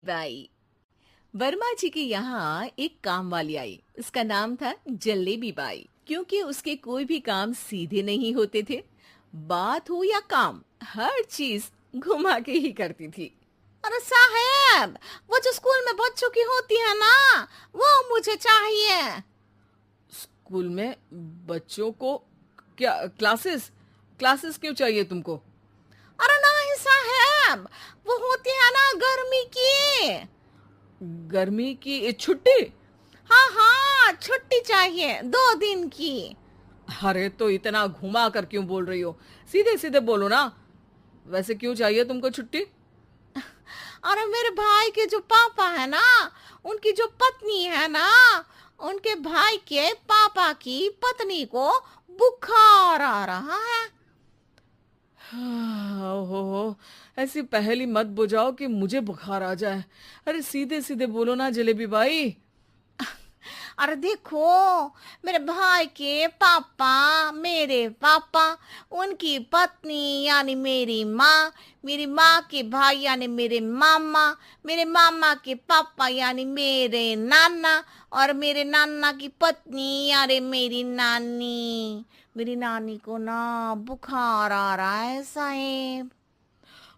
By. Verma जी के यहाँ एक काम वाली आई। उसका नाम था जलेबी बाई, क्योंकि उसके कोई भी काम सीधे नहीं होते थे। बात हो या काम, हर चीज घुमा के ही करती थी। अरे साहब, वो जो स्कूल में बच्चों की होती है ना, वो मुझे चाहिए। स्कूल में बच्चों को क्या क्लासेस क्लासेस क्यों चाहिए तुमको? अरे नहीं साहब, वो होती है ना गर्मी की। गर्मी की छुट्टी? हाँ हाँ, छुट्टी चाहिए 2 दिन की। अरे तो इतना घुमा कर क्यों बोल रही हो? सीधे सीधे बोलो ना। वैसे क्यों चाहिए तुमको छुट्टी? अरे मेरे भाई के जो पापा है ना, उनकी जो पत्नी है ना, उनके भाई के पापा की पत्नी को बुखार आ रहा है। ओहो, ऐसी पहेली मत बुझाओ कि मुझे बुखार आ जाए। अरे सीधे सीधे बोलो ना जलेबी भाई। अरे देखो, मेरे भाई के पापा, मेरे पापा, उनकी पत्नी यानी मेरी माँ के भाई यानी मेरे मामा के पापा यानी मेरे नाना, और मेरे नाना की पत्नी यानी मेरी नानी को ना बुखार आ रहा है साहेब।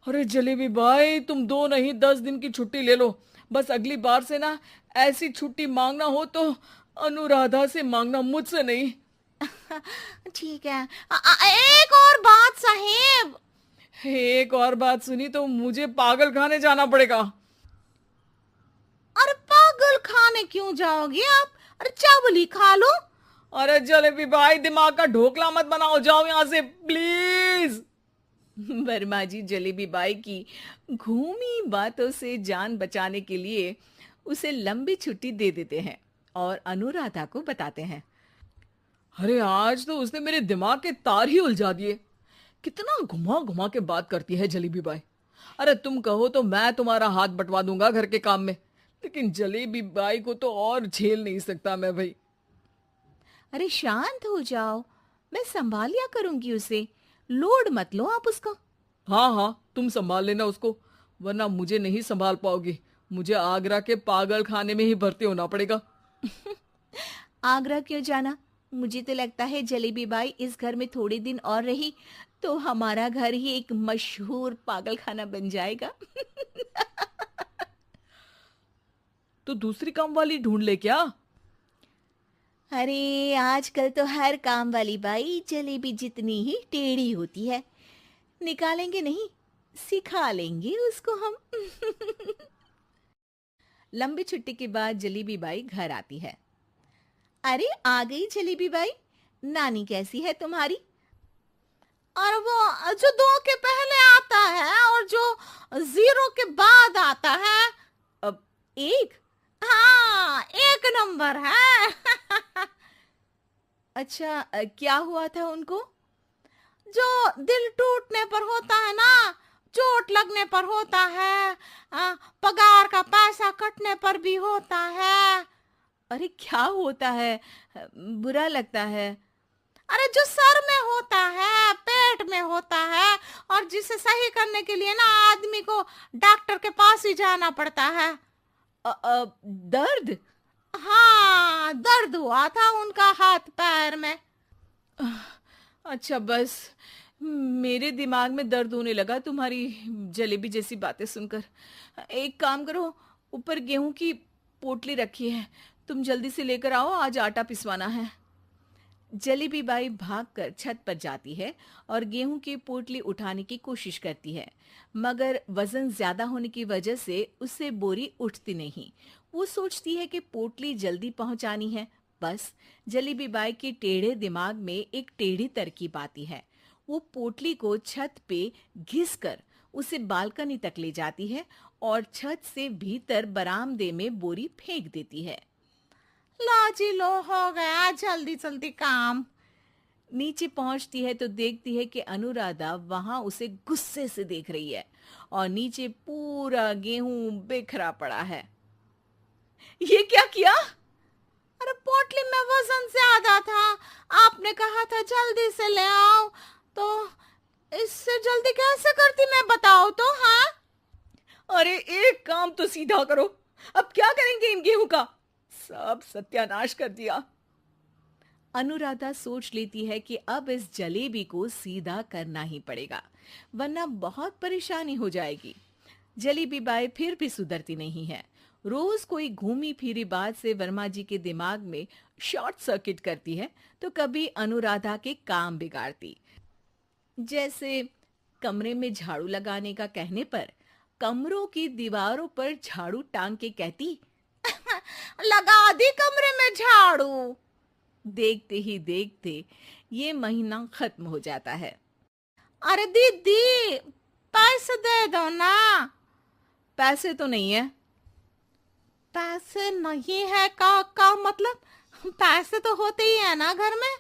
अरे जलेबी भाई, तुम 2 नहीं 10 दिन की छुट्टी ले लो। बस अगली बार से ना ऐसी छुट्टी मांगना हो तो अनुराधा से मांगना, मुझसे नहीं। ठीक है। एक और बात साहेब। एक और बात सुनी तो मुझे पागल खाने जाना पड़ेगा। अरे पागल खाने क्यों जाओगे आप? अरे चावल ही खा लो। अरे जलेबी भाई, दिमाग का ढोकला मत बनाओ, जाओ यहां से प्लीज। वर्मा जी जलेबी बाई की घूमी बातों से जान बचाने के लिए उसे लंबी छुट्टी दे देते हैं और अनुराधा को बताते हैं। अरे आज तो उसने मेरे दिमाग के तार ही उलझा दिए। कितना घुमा घुमा के बात करती है जलेबी बाई। अरे तुम कहो तो मैं तुम्हारा हाथ बंटवा दूंगा घर के काम में, लेकिन जलेबी बाई को तो और झेल नहीं सकता मैं भाई। अरे शांत हो जाओ, मैं संभाल लिया करूंगी उसे। लोड मत लो आप उसको। हाँ हाँ, तुम संभाल लेना उसको, वरना मुझे नहीं संभाल पाओगी। मुझे आगरा के पागल खाने में ही भर्ती होना पड़ेगा। आगरा क्यों जाना? मुझे तो लगता है जलेबी बाई इस घर में थोड़े दिन और रही तो हमारा घर ही एक मशहूर पागल खाना बन जाएगा। तो दूसरी काम वाली ढूंढ ले क्या? अरे आजकल तो हर काम वाली बाई जलेबी जितनी ही टेढ़ी होती है। निकालेंगे नहीं, सिखा लेंगे उसको हम। लंबी छुट्टी के बाद जलेबी बाई घर आती है। अरे आ गई जलेबी बाई, नानी कैसी है तुम्हारी? और वो जो 2 के पहले आता है और जो 0 के बाद आता है। अब एक। हाँ, 1 नंबर है। अच्छा, क्या हुआ था उनको? जो दिल टूटने पर होता है ना, चोट लगने पर होता है, पगार का पैसा कटने पर भी होता है। अरे क्या होता है? बुरा लगता है। अरे जो सर में होता है, पेट में होता है, और जिसे सही करने के लिए ना आदमी को डॉक्टर के पास ही जाना पड़ता है। दर्द? हाँ, दर्द हुआ था उनका हाथ पैर में। अच्छा बस, मेरे दिमाग में दर्द होने लगा तुम्हारी जलेबी जैसी बातें सुनकर। एक काम करो, ऊपर गेहूं की पोटली रखी है, तुम जल्दी से लेकर आओ, आज आटा पिसवाना है। जलेबी बाई भागकर छत पर जाती है और गेहूं की पोटली उठाने की कोशिश करती है, मगर वजन ज्यादा होने की वजह से उससे बोरी उठती नहीं। वो सोचती है कि पोटली जल्दी पहुंचानी है। बस जलेबी बाई के टेढ़े दिमाग में एक टेढ़ी तरकीब आती है। वो पोटली को छत पे घिसकर उसे बालकनी तक ले जाती है और छत से भीतर बरामदे में बोरी फेंक देती है। लो जी लो, हो गया जल्दी जल्दी काम। नीचे पहुंचती है तो देखती है कि अनुराधा वहां उसे गुस्से से देख रही है और नीचे पूरा गेहूं बिखरा पड़ा है। ये क्या किया? अरे पोटली में वजन ज्यादा था, आपने कहा था जल्दी से ले आओ, तो इससे जल्दी कैसे करती मैं बताओ तो। हाँ, अरे एक काम तो सीधा करो, अब क्या करेंगे इन गेहूं का? सब सत्यानाश कर दिया। अनुराधा सोच लेती है कि अब इस जलेबी को सीधा करना ही पड़ेगा, वरना बहुत परेशानी हो जाएगी। जलेबी बाई फिर भी सुधरती नहीं है। रोज कोई घूमी फिरी बात से वर्मा जी के दिमाग में शॉर्ट सर्किट करती है, तो कभी अनुराधा के काम बिगाड़ती। जैसे कमरे में झाड़ू लगाने का कहने पर कमरों की दीवारों पर झाड़ू टांग के कहती, लगा दी कमरे में झाड़ू। देखते ही देखते ये महीना खत्म हो जाता है। अरे दीदी, पैसे दे दो ना। पैसे तो नहीं है। पैसे नहीं है का मतलब? पैसे तो होते ही है ना घर में।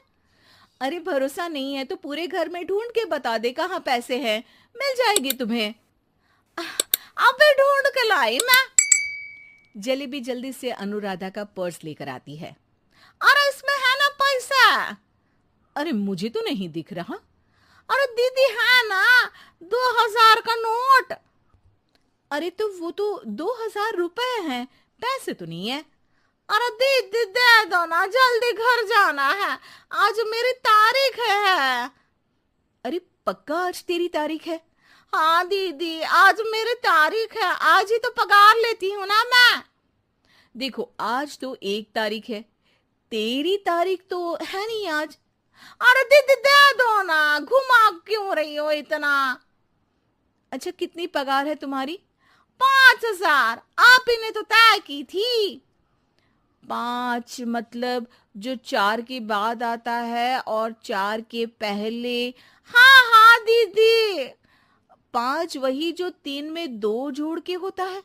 अरे भरोसा नहीं है तो पूरे घर में ढूंढ के बता दे कहाँ पैसे हैं, मिल जाएगी तुम्हें। अबे ढूंढ के लाई मैं। जलेबी जल्दी से अनुराधा का पर्स लेकर आती है। अरे इसमें है ना पैसा? अरे मुझे तो नहीं दिख रहा। अरे दीदी है ना, 2000 का नोट। अरे तो वो तो 2000 रुपए हैं, पैसे तो नहीं है। अरे दीदी दे दो ना, जल्दी घर जाना है, आज मेरी तारीख है। अरे पक्का आज तेरी तारीख है? हाँ दीदी, आज मेरी तारीख है, आज ही तो पगार लेती हूँ ना मैं। देखो आज तो 1 तारीख है, तेरी तारीख तो है नहीं आज। अरे दीदी दे दो ना, घुमा क्यों रही हो इतना? अच्छा कितनी पगार है तुम्हारी? 5000, आप ही ने तो तय की थी। 5 मतलब जो 4 के बाद आता है और 4 के पहले। हाँ हाँ दीदी। 5 वही जो 3 में 2 जोड़ के होता है।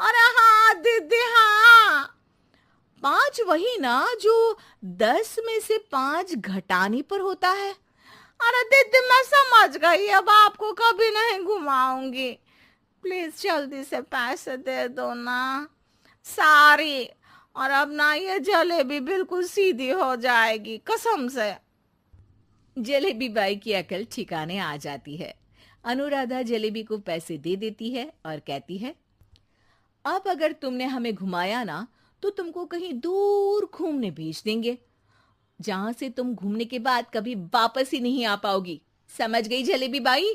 अरे हाँ दीदी हाँ। 5 वही ना जो 10 में से 5 घटाने पर होता है। अरे दीदी मैं समझ गई, अब आपको कभी नहीं घुमाऊंगी। प्लीज जल्दी से पैसे दे दो ना, सारी। और अब ना ये जलेबी बिल्कुल सीधी हो जाएगी कसम से। जलेबी बाई की अकल ठिकाने आ जाती है। अनुराधा जलेबी को पैसे दे देती है और कहती है, अब अगर तुमने हमें घुमाया ना तो तुमको कहीं दूर घूमने भेज देंगे, जहां से तुम घूमने के बाद कभी वापस ही नहीं आ पाओगी। समझ गई जलेबी बाई?